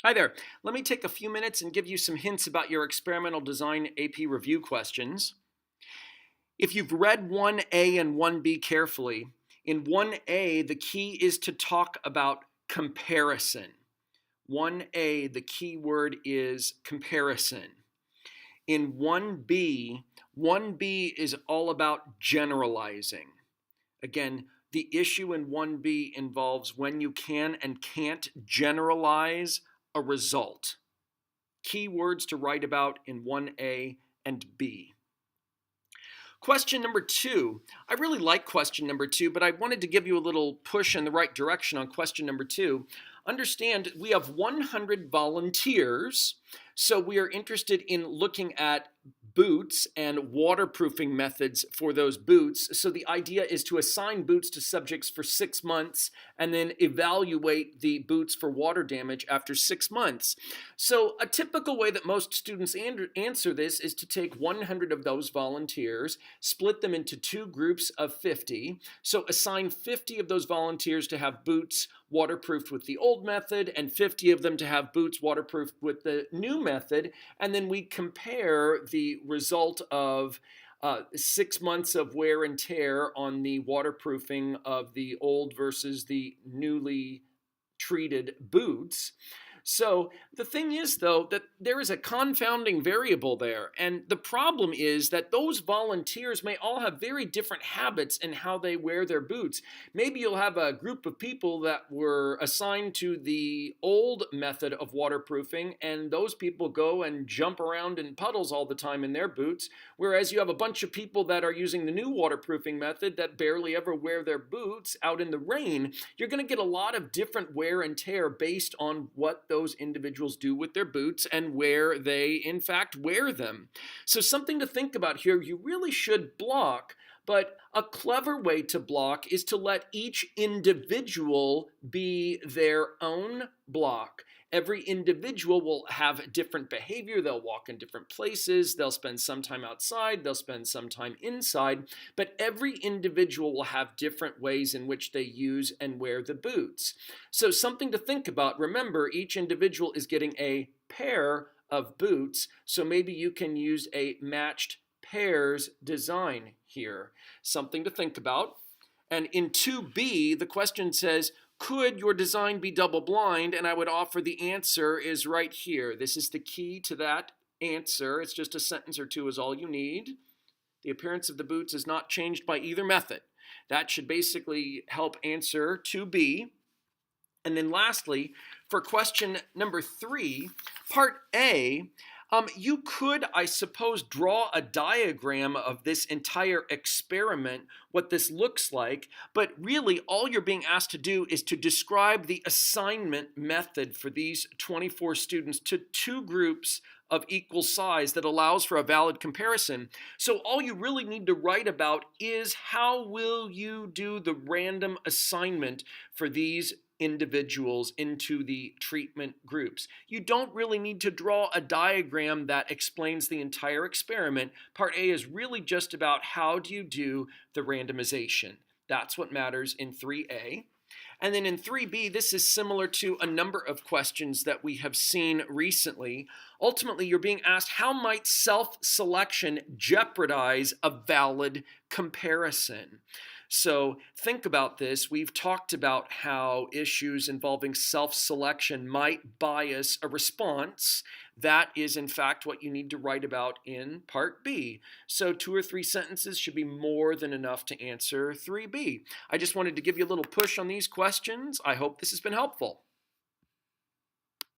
Hi there. Let me take a few minutes and give you some hints about your experimental design AP review questions. If you've read 1A and 1B carefully, in 1A, the key is to talk about comparison. 1A, the key word is comparison. In 1B, 1B is all about generalizing. Again, the issue in 1B involves when you can and can't generalize a result. Key words to write about in 1A and B. Question number 2. I really like question number 2, but I wanted to give you a little push in the right direction on question number 2. Understand we have 100 volunteers, so we are interested in looking at boots and waterproofing methods for those boots. So the idea is to assign boots to subjects for 6 months and then evaluate the boots for water damage after 6 months. So a typical way that most students answer this is to take 100 of those volunteers, split them into 2 groups of 50. So assign 50 of those volunteers to have boots waterproofed with the old method and 50 of them to have boots waterproofed with the new method. And then we compare the result of 6 months of wear and tear on the waterproofing of the old versus the newly treated boots. So the thing is, though, that there is a confounding variable there. And the problem is that those volunteers may all have very different habits in how they wear their boots. Maybe you'll have a group of people that were assigned to the old method of waterproofing, and those people go and jump around in puddles all the time in their boots, whereas you have a bunch of people that are using the new waterproofing method that barely ever wear their boots out in the rain. You're going to get a lot of different wear and tear based on what those individuals do with their boots and where they in fact wear them. So something to think about here, you really should block, but a clever way to block is to let each individual be their own block. Every individual will have different behavior. They'll walk in different places. They'll spend some time outside. They'll spend some time inside. But every individual will have different ways in which they use and wear the boots. So something to think about. Remember, each individual is getting a pair of boots. So maybe you can use a matched pairs design here. Something to think about. And in 2B, the question says, could your design be double blind? And I would offer the answer is right here. This is the key to that answer. It's just a sentence or two is all you need. The appearance of the boots is not changed by either method. That should basically help answer 2B. And then lastly, for question number 3, part A, you could, I suppose, draw a diagram of this entire experiment, what this looks like, but really all you're being asked to do is to describe the assignment method for these 24 students to 2 groups of equal size that allows for a valid comparison. So all you really need to write about is how will you do the random assignment for these individuals into the treatment groups. You don't really need to draw a diagram that explains the entire experiment. Part A is really just about how do you do the randomization. That's what matters in 3A. And then in 3B, this is similar to a number of questions that we have seen recently. Ultimately, you're being asked, how might self-selection jeopardize a valid comparison? So think about this. We've talked about how issues involving self-selection might bias a response. That is, in fact, what you need to write about in Part B. So 2 or 3 sentences should be more than enough to answer 3B. I just wanted to give you a little push on these questions. I hope this has been helpful.